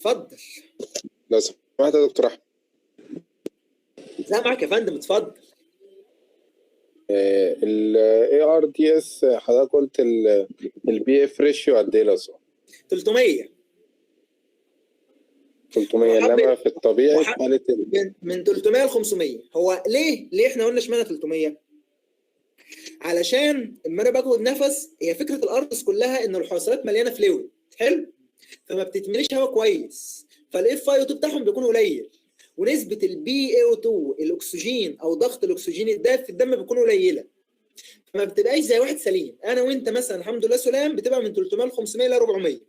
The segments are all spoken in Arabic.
اتفضل. لو سمحت يا دكتور احمد. سامعك يا فندم، اتفضل. ال ARDS حضرتك قلت البي اف ريشيو قد ايه لو سمحت؟ 300 انما في الطبيعي في حاله من 300 ل 500. هو ليه احنا قلنا اشمعنى 300؟ علشان لما انا باخد نفس، هي فكره الارض كلها ان الحويصلات مليانه فلويد حلو، فما بتتمليش هواء كويس، فالاف اي او 2 بتاعهم بيكون قليل، ونسبه البي اي او 2 الاكسجين او ضغط الاكسجين الداخل في الدم بتكون قليله، فما بتبقاش زي واحد سليم. انا وانت مثلا الحمد لله سلام بتبقى من 300 ل 500 ل 400،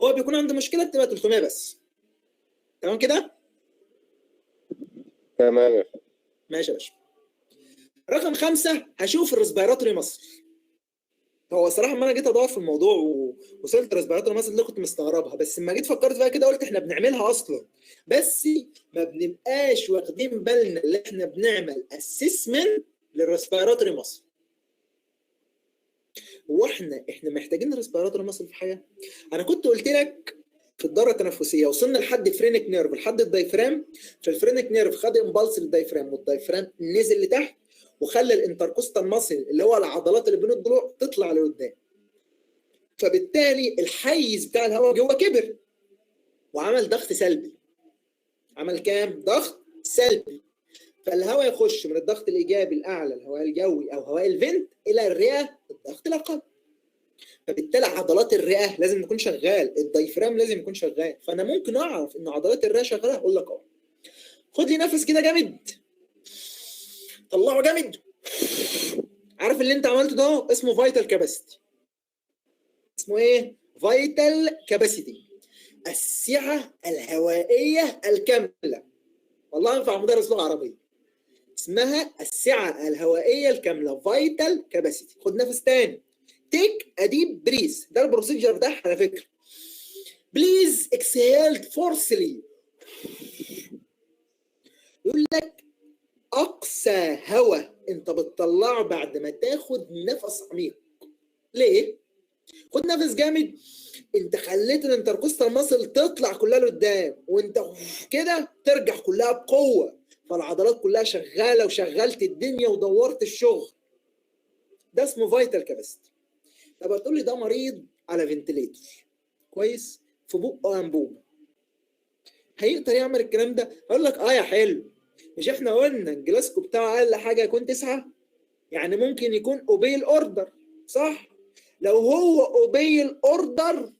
هو بيكون عنده مشكله بتبقى 300 بس. تمام كده؟ تمام. ماشي يا باشا. رقم 5 هشوف الريسبيراتوري مصر. هو صراحه لما انا جيت ادور في الموضوع ووصلت ريسبيراتوري مصر اللي كنت مستغربها، بس لما جيت فكرت فيها كده قلت احنا بنعملها اصلا، بس ما بنبقاش واخدين بالنا اللي احنا بنعمل اسسمنت للريسبيراتوري مصر. واحنا محتاجين ريسبيراتوري مصر في الحياه. انا كنت قلت لك في الدوره التنفسيه وصلنا لحد فرينك نيرف لحد الدايفرام، فالفرينك نيرف خد امبالس للدايفرام والدايفرام نزل لتحت وخلى الانتركوستال ماسل اللي هو العضلات اللي بين الضلوع تطلع لقدام، فبالتالي الحيز بتاع الهواء جوه كبر وعمل ضغط سلبي. عمل كام؟ ضغط سلبي. فالهواء يخش من الضغط الايجابي الاعلى الهواء الجوي او هواء الفنت الى الرئه الضغط الاقل، فبالتالي عضلات الرئه لازم يكون شغال، الدايفرام لازم يكون شغال. فانا ممكن اعرف ان عضلات الرئه شغاله، اقول لك اه خد لي نفس كده جامد، طلعه جامد. عارف اللي انت عملته ده اسمه فايتال كاباسيتي. اسمه ايه؟ فايتال كاباسيتي، السعه الهوائيه الكامله. والله ينفع مدرس لغه عربيه. اسمها السعه الهوائيه الكامله، فايتال كاباسيتي. خد نفس تاني، تيك اديب بريس. ده البروسيجر ده على فكره. بليز اكسهيل فورسلي. يقول لك اقصى هواء انت بتطلعه بعد ما تاخد نفس عميق. ليه؟ خد نفس جامد، انت خليت الانتركوستال ماسل تطلع كلها لقدام، وانت كده ترجع كلها بقوه، فالعضلات كلها شغاله وشغلت الدنيا ودورت الشغل. ده اسمه فايتال كاباسيتي. طب هتقول لي ده مريض على فنتليتور كويس، في بقه انبوبه، هيقدر يعمل الكلام ده؟ اقول لك اه يا حلو، مش احنا قلنا الجلاسكو بتاعه اقل حاجه يكون 9؟ يعني ممكن يكون اوبي الاوردر، صح؟ لو هو اوبي الاوردر،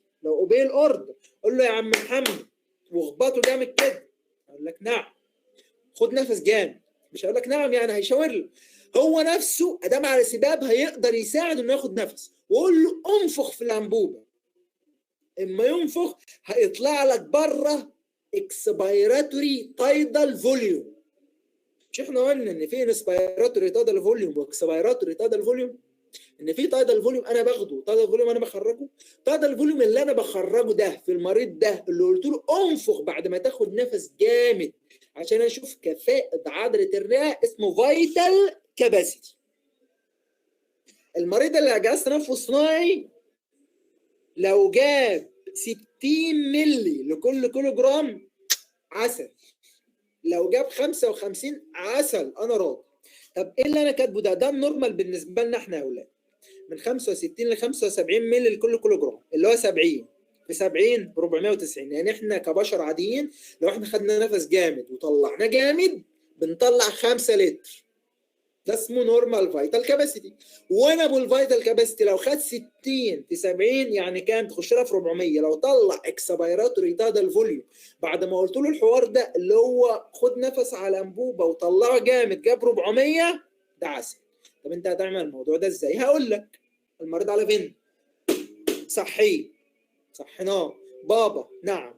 قول له يا عم محمد واخبطه جامد كده، اقول لك نعم. خد نفس جامد، مش هقول لك نعم يعني هيشاور له، هو نفسه ادام على سباب هيقدر يساعد انه ياخد نفس، وقول له انفخ في الانبوبه. اما ينفخ هيطلع لك بره اكسبيراتوري تايدال فوليوم. مش احنا قلنا ان في انسبيراتوري تايدال فوليوم واكسبيراتوري تايدال فوليوم؟ ان في تايدال فوليوم انا باخده، تايدال فوليوم انا بخرجه. تايدال فوليوم اللي انا بخرجه ده في المريض ده اللي قلت له انفخ بعد ما تاخد نفس جامد عشان اشوف كفاءه عضله الرئه، اسمه فايتال كاباسيتي. المريض اللي جهاز تنفس صناعي لو جاب 60 مللي لكل كيلو جرام عسل، لو جاب 55 عسل انا راضي. طب ايه اللي انا كاتبه ده؟ ده النورمال بالنسبه لنا احنا يا اولاد، من 65 ل 75 مللي لكل كيلو جرام، اللي هو 70 في 70 ب 490. يعني احنا كبشر عاديين لو احنا خدنا نفس جامد وطلعناه جامد بنطلع 5 لتر. ده اسمه نورمال فايتال كاباسيتي. وانا ابو الفايتال كاباسيتي لو خد 60 في 70 يعني كام؟ تخش لها في 400. لو طلع اكسبيراتوري تايدال فوليوم بعد ما قلت له الحوار ده اللي هو خد نفس على انبوبه وطلعه جامد جاب 400، ده عسل. طب انت هتعمل الموضوع ده ازاي؟ هقول لك. المريض على فين؟ صحيه، صحيناه. بابا نعم،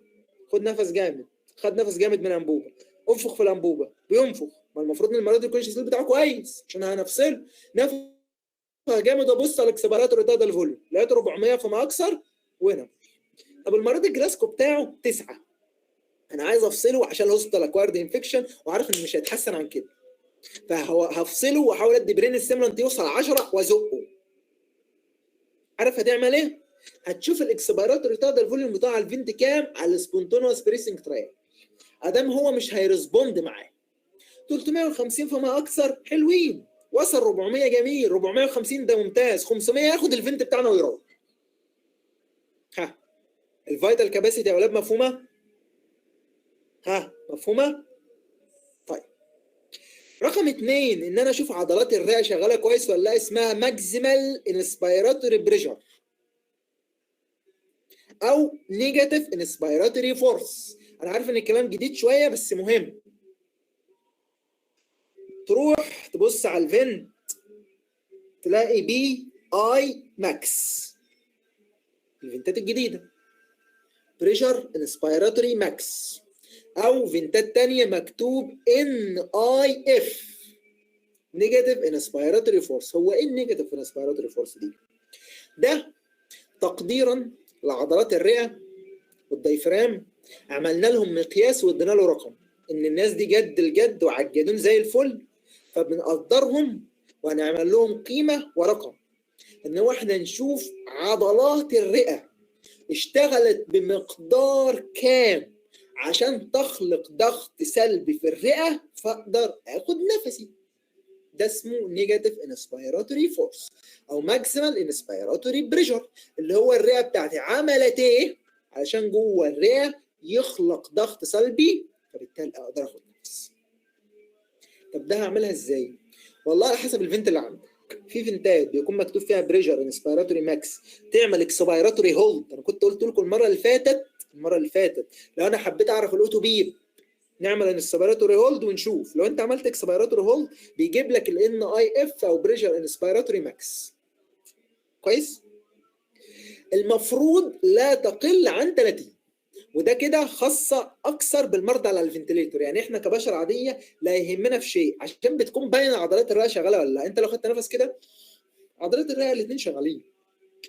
خد نفس جامد، خد نفس جامد من انبوبه، انفخ في الانبوبه. بينفخ، ما المفروض ان المريض يكون السيل بتاعه كويس عشان هنفصل. نفخ جامد وابص على الاكسبيراتوري تايدال فوليوم لقيته 400 فما اكثر وهنا. طب المريض الجلاسكو بتاعه 9، انا عايز افصله عشان الهوستال اكوارد انفكشن وعارف ان مش هيتحسن عن كده، فهو هفصله واحاول ادي برين ستيمولانت يوصل 10 وازقه. عارف هتعمل ايه؟ هتشوف الاكسبيراتوري تايدال فوليوم بتاع الفنت كام على السبونتونوس بريسنج ترايل. ادام هو مش هيرسبوند معاه 350 فما اكثر حلوين، وصل 400 جميل، 450 ده ممتاز، 500 ياخد الفنت بتاعنا ويروح. ها الفيتال كاباسيتي يا اولاد مفهومه؟ ها مفهومه؟ طيب رقم 2 ان انا اشوف عضلات الرئه شغاله كويس ولا لا، اسمها ماكسيمال انسبيراتوري بريشر او نيجاتيف انسبيراتوري فورس. انا عارف ان الكلام جديد شويه بس مهم. تروح تبص على الفنت تلاقي بي اي ماكس، الفنتات الجديده بريشر انسبيراتوري ماكس، او فنتات تانية مكتوب ان اي اف نيجاتيف انسبيراتوري فورس. هو ايه النيجاتيف انسبيراتوري فورس دي؟ ده تقديرا لعضلات الرئه والديفرام، عملنا لهم مقياس وادينا له رقم ان الناس دي جد الجد وعجدون زي الفل، فبنقدرهم وهنعمل لهم قيمه ورقم ان هو احنا نشوف عضلات الرئه اشتغلت بمقدار كام عشان تخلق ضغط سلبي في الرئه فاقدر اخد نفسي. ده اسمه نيجاتيف انسبيراتوري فورس او ماكسيمال انسبيراتوري بريشر، اللي هو الرئه بتاعتي عملت ايه علشان جوه الرئه يخلق ضغط سلبي فبالتالي اقدر اخد نفس. طب ده هعملها ازاي؟ والله على حسب الفنت اللي عندك. في فنتات بيكون مكتوب فيها بريشر انسبيراتوري ماكس تعمل اكسبيراتوري هولد. انا كنت قلت لكم المره اللي فاتت لو انا حبيت اعرف الاوتو بيب نعمل انسبيراتوري هولد ونشوف. لو انت عملت اكسبيراتوري هولد بيجيب لك الان اي اف او بريشر انسبيراتوري ماكس. كويس؟ المفروض لا تقل عن 30، وده كده خاصه اكثر بالمرضى على الفنتليتور. يعني احنا كبشر عاديه لا يهمنا في شيء عشان بتكون باينه عضلات الرئه شغاله ولا لا. انت لو خدت نفس كده عضلات الرئه الاثنين شغالين،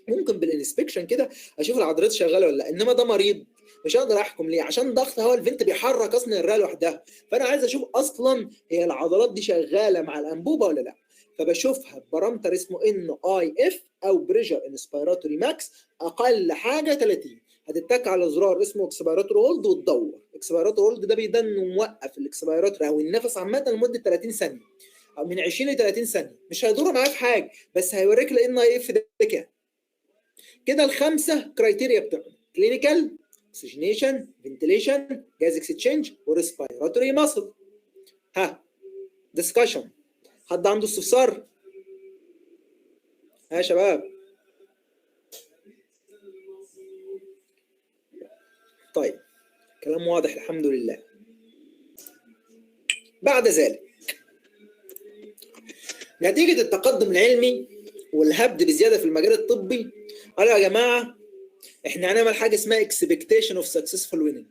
ممكن بالانسبكشن كده اشوف العضلات شغاله ولا لا. انما ده مريض مش هقدر احكم ليه، عشان ضغط هواء الفنت بيحرك اصلا الرئه لوحدها، فانا عايز اشوف اصلا هي العضلات دي شغاله مع الانبوبه ولا لا. فبشوفها ببارامتر اسمه ان اي اف او بريشر انسبيراتوري ماكس، اقل حاجه 30. هتتك على زرار اسمه اكسبيراتوري هولد وتدور. اكسبيراتوري هولد ده بيدن موقف الاكسبيراتوري او النفس عامه لمده 30 ثانيه او من 20 ل 30 ثانيه. مش هيضر معاك في حاجه بس هيوريك الان اي اف ده كام. كده الخمسه كرايتيريا بتوعنا: كلينيكال، اوكسجينيشن، فنتيليشن، جاز اكسشينج، وريسبيراتوري ماسل. ها ديسكشن، حد عنده استفسار؟ ها يا شباب؟ طيب كلام واضح الحمد لله. بعد ذلك نتيجة التقدم العلمي والهبد بزيادة في المجال الطبي قالوا يا جماعة احنا هنعمل حاجة اسمها expectation of successful winning.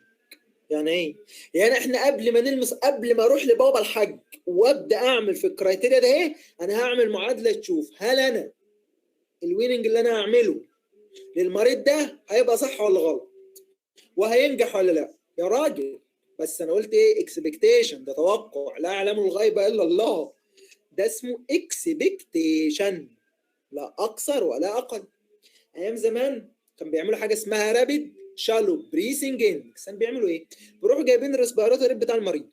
يعني ايه؟ يعني احنا قبل ما اروح لبابا الحاج وابدا اعمل في الكرايتيريا ده ايه، انا هعمل معادله تشوف هل انا الويننج اللي انا هعمله للمريض ده هيبقى صح ولا غلط وهينجح ولا لا. يا راجل بس انا قلت ايه؟ اكسبكتيشن، ده توقع، لا يعلم الغيب الا الله. ده اسمه اكسبكتيشن، لا اكثر ولا اقل. ايام زمان كان بيعملوا حاجه اسمها رابيد شالو بريسنج اندكس. كان بيعملوا ايه؟ بيروحوا جايبين الريسبيراتوري بتاع المريض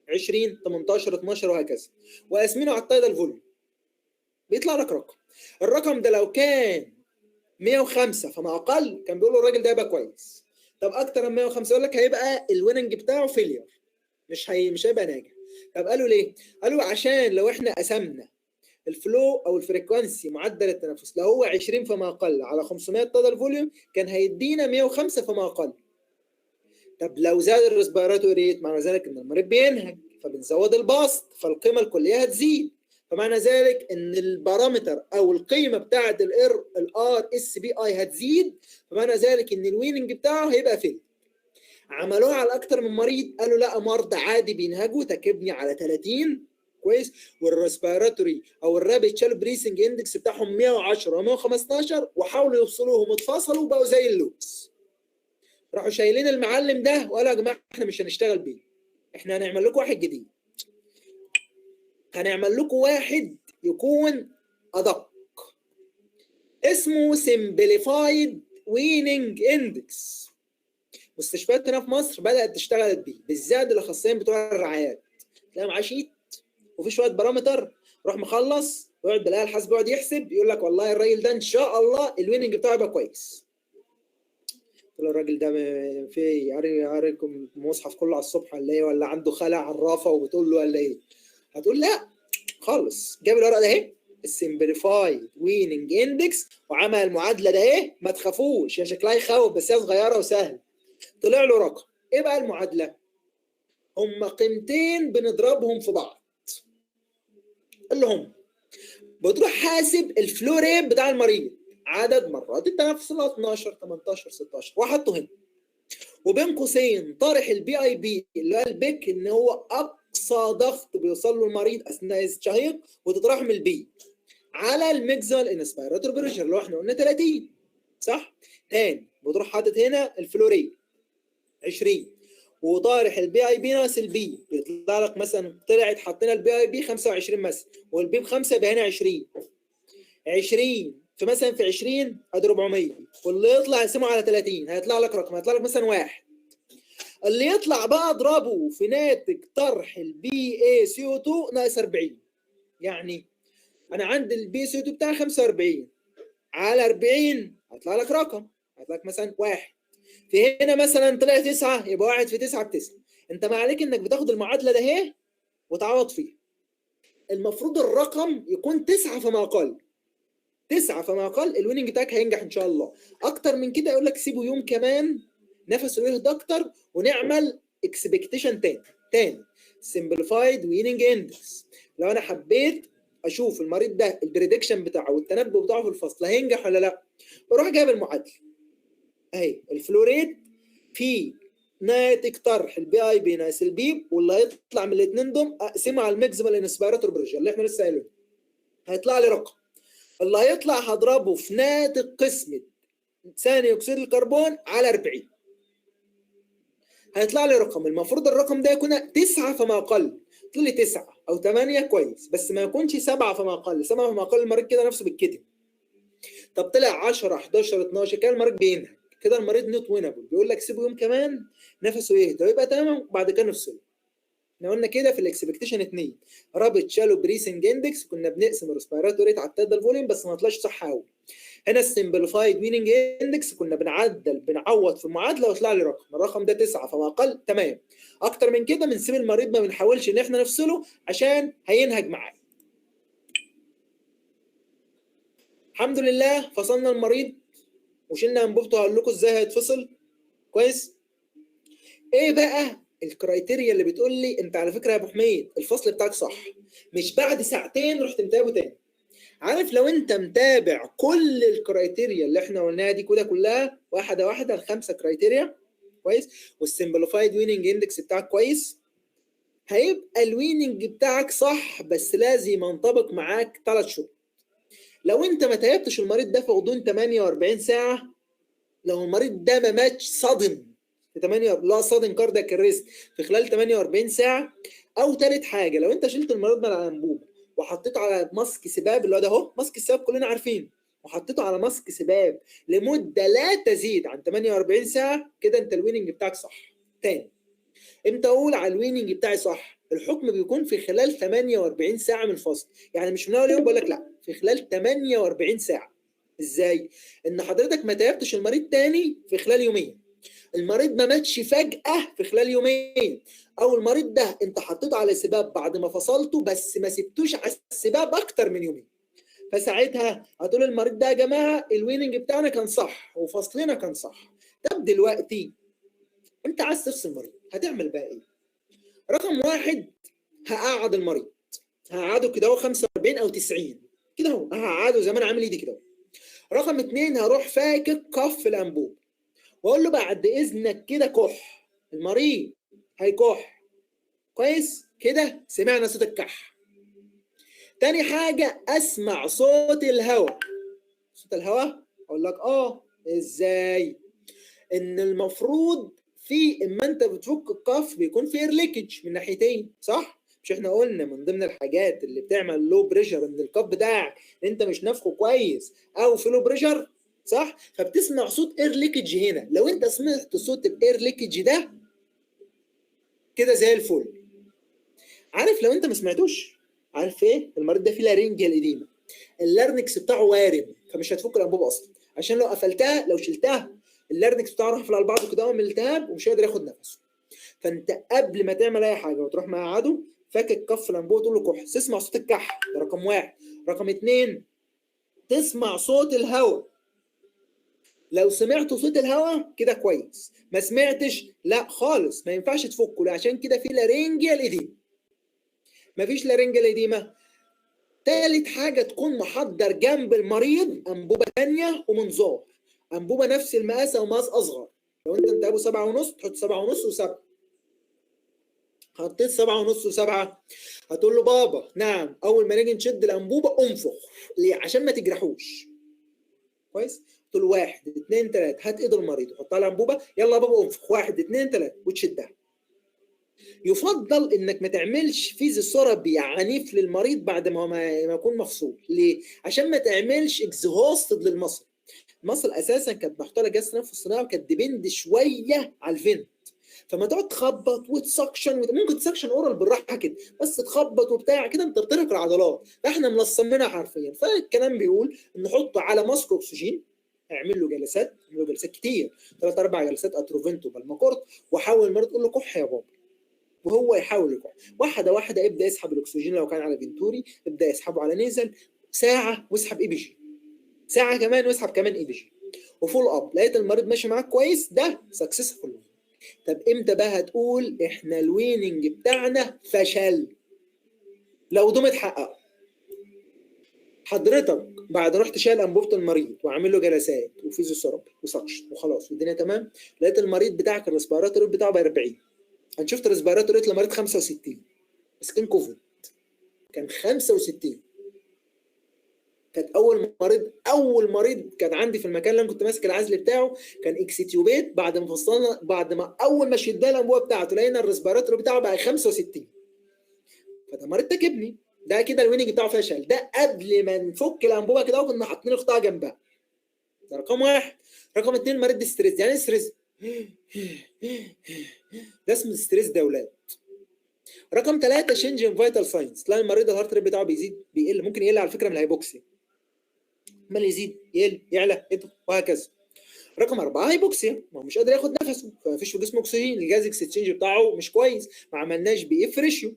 20 18 12 وهكذا وقاسمينه على التايدال فوليوم، بيطلع لك رقم. الرقم ده لو كان 105 فما اقل كان بيقولوا الراجل ده هيبقى كويس. طب اكتر من 105 يقول لك هيبقى الويننج بتاعه فيلير، مش هيبقى ناجح. طب قالوا ليه؟ قالوا عشان لو احنا قسمنا الفلو او الفريكوانسي معدل التنفس لو هو 20 فما اقل على 500 تايدال فوليوم كان هيدينا 105 فما اقل. طب لو زاد الريسبيراتوري ريت معنى ذلك ان المريض بينهج فبنزود البسط فالقيمه الكليه هتزيد، فمعنى ذلك ان البارامتر او القيمه بتاعه الار اس بي اي هتزيد، فمعنى ذلك ان الويننج بتاعه هيبقى فيل. عملوها على اكتر من مريض، قالوا لا مرضى عادي بينهجوا تكبني على 30 كويس، والريسبيراتوري او الرابيد شالو بريسنج اندكس بتاعهم 110 و115 وحاولوا يوصلوهم اتفصلوا وبقوا زي اللوكس. راحوا شايلين المعلم ده وقالوا يا جماعه احنا مش هنشتغل بيه، احنا هنعمل لكم واحد جديد، هنعمل لكم واحد يكون ادق. اسمه سمبليفايد ويننج اندكس. مستشفيات هنا في مصر بدات تشتغل بيه، بالذات الاخصائيين بتوع الرعايات. تلاقي معاه شيت وفي شويه بارامتر، روح مخلص ويقعد بالاله الحاسبه يقعد يحسب، يقول لك والله الراجل ده ان شاء الله الويننج بتاعه يبقى كويس. الراجل ده في يعرفكم المصحف كله على الصبح ولا ايه، ولا عنده خلع عرافه وبتقول له ولا ايه؟ هتقول لا خالص. جاب الورقه ده اهي، السمبليفايد ويننج اندكس، وعمل المعادله ده اهي. ما تخافوش، هي شكلها يخوف بس هي صغيره وسهله. طلع له رقم. ايه بقى المعادله؟ هم قيمتين بنضربهم في بعض، اللي هم بتروح حاسب الفلو ريت بتاع المريض، عدد مرات التنفس اللي هو 12 18 16، وحطه هنا، وبين قوسين طارح البي اي بي اللي هو البيك، ان هو اقصى ضغط بيوصل له المريض اثناء الشهيق، وتطرح من البي على الميكزال انسبيراتور بريشر اللي هو احنا قلنا 30 صح؟ تاني بتروح حاطط هنا الفلوريد 20، وطارح البي اي بي ناقص البي، بيطلع لك مثلا طلعت حطينا البي اي بي 25 مثلا، والبي ب5 يبقى هنا 20 في مثلا في 20 ادي 400، واللي يطلع اقسمه على 30 هيطلع لك رقم، هيطلع لك مثلا 1. اللي يطلع بقى اضربه في ناتج طرح البي اي سي او 2 ناقص 40. يعني انا عندي البي سي او 2 بتاعي 45 على 40 هيطلع لك رقم، هيطلع لك مثلا 1. في هنا مثلا طلع 9، يبقى 1 في 9 ب9. انت ما عليك انك بتاخد المعادله ده اهي وتعوض فيها. المفروض الرقم يكون 9 فما اقل. 9 فما اقل الويننج بتاعك هينجح ان شاء الله. اكتر من كده يقول لك سيبه يوم كمان نفسه يهدى اكتر ونعمل اكسبكتيشن تاني سمبليفايد ويننج اندكس. لو انا حبيت اشوف المريض ده البريدكشن بتاعه والتنبؤ بتاعه في الفصل هينجح ولا لا، بروح جايب المعادله اهي، الفلوريت في ناتج طرح البي اي بي ناقص البي، واللي هيطلع من الاثنين دول اقسمه على الماكسيمال انسبيراتور بريشر اللي احنا لسه قايلينه، هيطلع لي رقم. اللي هيطلع هضربه في ناتج قسمه ثاني اكسيد الكربون على 40، هيطلع لي رقم. المفروض الرقم ده يكون 9 فما اقل. تقول لي 9 او 8 كويس، بس ما يكونش 7 فما اقل. 7 فما اقل المريض كده نفسه بالكتم. طب طلع 10 11 12 كده المريض بينهج، كده المريض نوت وينابل، بيقول لك سيبه يوم كمان نفسه يهدى ويبقى تمام وبعد كده نفصله. احنا قلنا كده في الاكسبكتيشن 2 رابط شالو بريسنج اندكس، كنا بنقسم الريسبيراتوري ريت على التادل فوليوم بس ما طلعش صح قوي. هنا السمبليفايد ويننج اندكس كنا بنعوض في المعادله ويطلع لي رقم، الرقم ده 9 فما اقل تمام. اكتر من كده بنسيب المريض، ما بنحاولش ان احنا نفصله عشان هينهج معانا. الحمد لله فصلنا المريض وشلنا انبوبته، هقول لكم ازاي هيتفصل كويس. ايه بقى الكرايتيريا اللي بتقول لي انت على فكره يا ابو حميد الفصل بتاعك صح؟ مش بعد ساعتين رحت متابعه تاني. عارف لو انت متابع كل الكرايتيريا اللي احنا قلناها دي كلها واحده واحده، ال5 كرايتيريا كويس، والسمبليفايد ويننج اندكس بتاعك كويس، هيبقى الويننج بتاعك صح. بس لازم ينطبق معاك 3 شهور. لو انت ما تابعتش المريض ده في غضون 48 ساعه، لو المريض ده ما ماتش صدم في 8 لا صدم كاردياك اريست في خلال 48 ساعه، او ثالث حاجه لو انت شلت المريض من على الانبوبه وحطيته على ماسك سباب اللي هو ده اهو ماسك السباب كلنا عارفين، وحطيته على ماسك سباب لمده لا تزيد عن 48 ساعه، كده انت الويننج بتاعك صح. تاني، امتى اقول على الويننج بتاعي صح؟ الحكم بيكون في خلال 48 ساعه من الفصل، يعني مش من اول يوم بقول لك لا، في خلال 48 ساعه. ازاي؟ ان حضرتك ما تابعتش المريض تاني في خلال يومين، المريض ما ماتش فجأة في خلال يومين، او المريض ده انت حطيته على سباب بعد ما فصلته بس ما سبتوش على السباب اكتر من يومين، فساعتها هتقول المريض ده يا جماعه الويننج بتاعنا كان صح وفصلنا كان صح. طب دلوقتي انت عايز تفصل المريض هتعمل بقى ايه؟ رقم 1 هقعد المريض، هقعده كده هو 45 او 90 كده اهو، هقعده زي ما انا عامل ايدي كده. رقم 2 هروح فاكك كف الانبوب واقول له بعد اذنك كده كح. المريض هيكح كويس كده، سمعنا صوت الكح. تاني حاجه اسمع صوت الهواء. صوت الهواء اقول لك ازاي؟ ان المفروض في اما انت بتفك الكف بيكون في اير ليكج من ناحيتين صح؟ مش احنا قلنا من ضمن الحاجات اللي بتعمل لو بريشر ان الكف بتاعك انت مش نافخه كويس او في لو بريشر، صح؟ فبتسمع صوت اير ليكج هنا. لو انت سمعت صوت الاير ليكج ده كده زي الفل. عارف لو انت ما سمعتوش، عارف ايه؟ المريض ده فيه لارينجيال اديما، اللارنكس بتاعه وارم، فمش هتفك الانبوبه اصلا، عشان لو قفلتها لو شلتها اللارنكس بتاعه راح يقفل على بعضه كده من الالتهاب ومش هيقدر ياخد نفسه. فانت قبل ما تعمل اي حاجه وتروح مقعده فكك كف الانبوبه تقول له كح، تسمع صوت الكح ده رقم واحد. رقم اتنين، تسمع صوت الهواء. لو سمعت صوت الهواء كده كويس، ما سمعتش لا خالص ما ينفعش تفكه، عشان كده في لارينجيال اديما. مفيش لارينجيال اديما. تالت حاجة تكون محضر جنب المريض أنبوبة تانية ومنظار، أنبوبة نفس المقاس أو مقاس أصغر. لو أنت أبو 7.5 تحط 7.5 و7. حطيت 7.5 و7 هتقول له بابا نعم، أول ما نيجي نشد الأنبوبة أنفخ. ليه؟ عشان ما تجرحوش. كويس؟ تقول له 1 2 3 هات إيد المريض وحطها على الأنبوبة، يلا يا بابا أنفخ 1 2 3 وتشدها. يفضل انك ما تعملش فيزيوثيرابي عنيف للمريض بعد ما يكون مفصول. ليه؟ عشان ما تعملش اكزهوستد للمصل. المصل اساسا كانت محطوطه جهاز التنفس الصناعي وكانت ديبند شويه على الفنت، فما تقعد تخبط وتسكشن ممكن تسكشن اورال بالراحه كده، بس تخبط وبتاع كده انت بترهق العضلات. فاحنا ملصمينها حرفيا. فالكلام بيقول نحطه على ماسك اكسجين، اعمل له جلسات، اعمل له جلسات كتير 3 4 جلسات اتروفنتو بالماكورت، وحاول المريض تقول له كح يا بابا وهو يحاول يكح. واحده واحده ابدا يسحب الاكسجين، لو كان على فينتوري ابدا يسحبه على نيزل ساعه واسحب اي بي جي، ساعه كمان واسحب كمان اي بي جي، وفول اب. لقيت المريض ماشي معاك كويس، ده سكسسفول. طب امتى بقى هتقول احنا الويننج بتاعنا فشل؟ لو ده متحقق. حضرتك بعد رحت شايل انبوبه المريض وعامل له جلسات وفيزيوثيرابي وسكشن وخلاص والدنيا تمام، لقيت المريض بتاعك الريسبيراتوري بتاعه ب 40. انا شفت الريسبيراتوري ريت لمريض 65 بس كان كوفيد، كان 65. كانت اول مريض كان عندي في المكان اللي انا كنت ماسك العزل بتاعه كان اكسيتيوبيت. بعد ما فصلنا، بعد ما اول ما شدنا الانبوبه بتاعته لقينا الريسبيراتوري بتاعه بقى 65. فده مريض تكبني، ده كده الويننج بتاعه فشل. ده قبل ما نفك الانبوبه كده وكنا حاطين قطعه جنبها. ده رقم واحد. رقم اتنين، المريض ده ستريس. يعني ستريس ده اسمه ستريس ده يا اولاد. رقم ثلاثة، شينج ان فيتال ساينس. تلاقي المريض الهارت ريت بتاعه بيزيد بيقل، ممكن يقل على فكره من الهايبوكسيا، عمال يزيد يقل يعلى وهكذا. رقم 4، هايبوكسيا، ما هو مش قادر ياخد نفسه فمفيش في جسمه اكسجين، الجاز اكسشينج بتاعه مش كويس، ما عملناش بي اف ريشيو.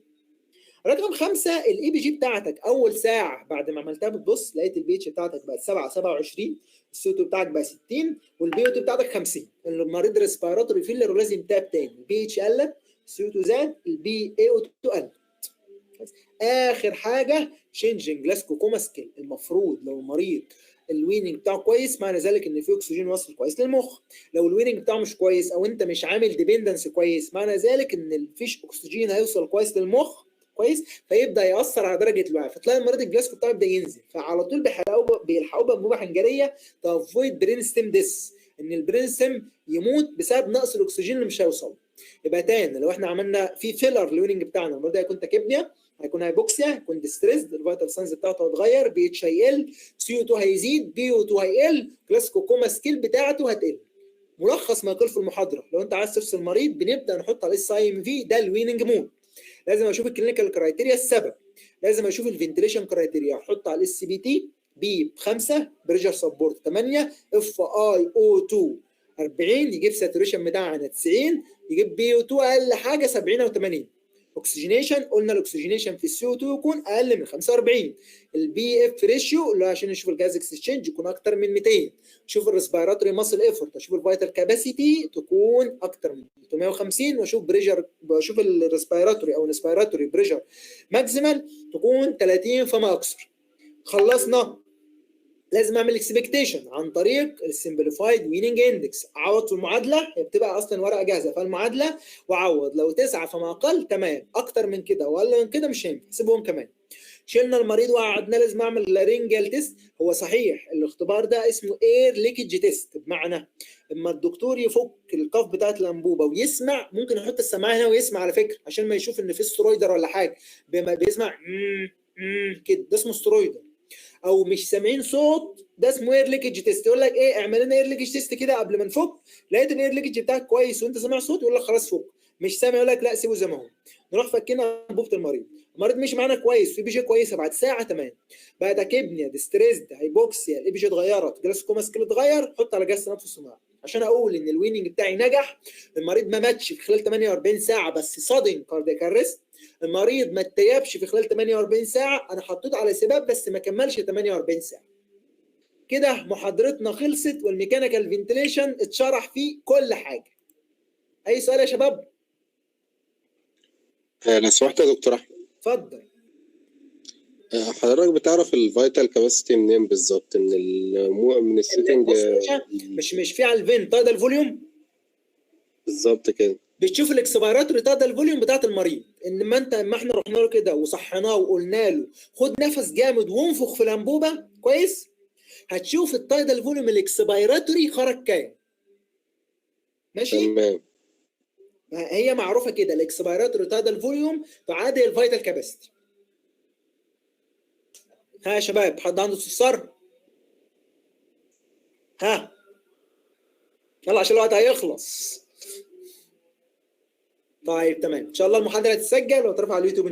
رقم 5، الاي بي جي بتاعتك اول ساعه بعد ما عملتها بتبص لقيت البي اتش بتاعتك بقت 27، السي او 2 بتاعك بقى 60، والبي او 2 بتاعتك 50. المريض ريسبيراتوري فيلر ولازم تاب تاني، البي اتش قلت، السي او 2 زاد، البي اي او 2 قلت. اخر حاجه شينجنج جلاسكو كوما سكيل. المفروض لو المريض الويننج بتاعه كويس معنى ذلك ان في اكسجين واصل كويس للمخ. لو الويننج بتاعه مش كويس او انت مش عامل ديبندنس كويس معنى ذلك ان مفيش اكسجين هيوصل كويس للمخ كويس، فيبدا ياثر على درجه الوعي، فتلاقي المريض الجلاسكو بتاعه يبدا ينزل، فعلى طول بيلحقوا بانبوبه حنجريه تافويد برين ستيم ديس، ان البرين ستيم يموت بسبب نقص الاكسجين اللي مش هيوصل. يبقى تاني لو احنا عملنا في فيلر الويننج بتاعنا المريض هيكون تاكيبنيا، هيكون هايبوكسيا، هيكون ديستريس، الفيتال ساينز بتاعته هتتغير، بي اتش هيقل، سي او 2 هيزيد، بي او 2 هيقل، كلاسيكو كوما سكيل بتاعته هتقل. ملخص ما يقال في المحاضره، لو انت عايز تفصل المريض بنبدا نحط عليه الساي ام في، ده الويننج مود. لازم اشوف الكلينيكال كرايتيريا السبب، لازم اشوف الفنتيليشن كرايتيريا، احط على الاس بي تي بي 5، بريشر سبورت 8، اف اي او 2 40، يجيب ساتوريشن بتاعنا 90، يجيب بي او 2 اقل حاجه 70 او 80. اوكسجينيشن، قلنا الاكسجينيشن في السي او 2 يكون اقل من 45. البي اف ريشيو اللي عشان نشوف الجاز اكسشينج يكون اكتر من 200. شوف الريسبيراتوري ماسل ايفورت، اشوف الفيتال كاباسيتي تكون اكتر من 350، واشوف بريشر، بشوف الريسبيراتوري او الريسبيراتوري بريشر ماكسيمال تكون 30 فما اكثر. خلصنا. لازم اعمل اكسبكتيشن عن طريق السمبليفايد ويننج اندكس، اعوض في المعادله، هي بتبقى اصلا ورقه جاهزه فالمعادله، واعوض لو 9 فما اقل تمام، اكتر من كده ولا من كده مش هينفع، سيبهم كمان. شلنا المريض وقعدنا لازم اعمل لارينجال تيست. هو صحيح الاختبار ده اسمه اير ليكج تيست، بمعنى اما الدكتور يفك القاف بتاعت الانبوبه ويسمع، ممكن يحط السماعه هنا ويسمع على فكره عشان ما يشوف ان في سترويدر ولا حاجه، بيسمع كده، ده اسمه سترويدر. او مش سامعين صوت، ده اسمه اير ليكج تيست. يقول لك ايه، اعمل لنا اير ليكج تيست كده قبل ما نفك، لقيت الاير ليكج بتاعك كويس وانت سامع صوت، يقول لك خلاص فك. مش سامع يقول لك لا سيبه زي ما هو. نروح فكينا انبوبه المريض، المريض مشي معانا كويس، في بي جي كويسه، بعد ساعه تمام، بقى تاكيبنيا، ديستريسد، هايبوكسيا، الاي بي جي اتغيرت، جلاسكوما سكيل اتغير، حط على جهاز تنفس صناعي عشان اقول ان الويننج بتاعي نجح. المريض ما ماتش في خلال 48 ساعه بس صادم كاردياك ارست، المريض ما اتيبش في خلال 48 ساعه، انا حطيته على سباب بس ما كملش 48 ساعه. كده محاضرتنا خلصت، والميكانيكال فنتيليشن اتشرح فيه كل حاجه. اي سؤال يا شباب؟ لو سمحت يا دكتور احمد، اتفضل. حضرتك بتعرف الفيتال كاباسيتي منين بالظبط؟ من السيتنج؟ بص يا باشا، مش في على الفين تايدال فوليوم؟ بالظبط كده. بتشوف الاكسبيراتوري تايدال فوليوم بتاعت المريض، ما احنا رحنا له كده وصحيناه وقلنا له خد نفس جامد وانفخ في الانبوبه كويس، هتشوف التايدال فوليوم الاكسبيراتوري خرج كام. ماشي؟ تمام. هي معروفه كده، الاكسبيراتوري تايدال فوليوم تعادل الفيتال كاباسيتي. ها يا شباب، حد عنده استفسار؟ ها يلا عشان الوقت هيخلص. طيب تمام، ان شاء الله المحاضره هتتسجل وترفع على اليوتيوب.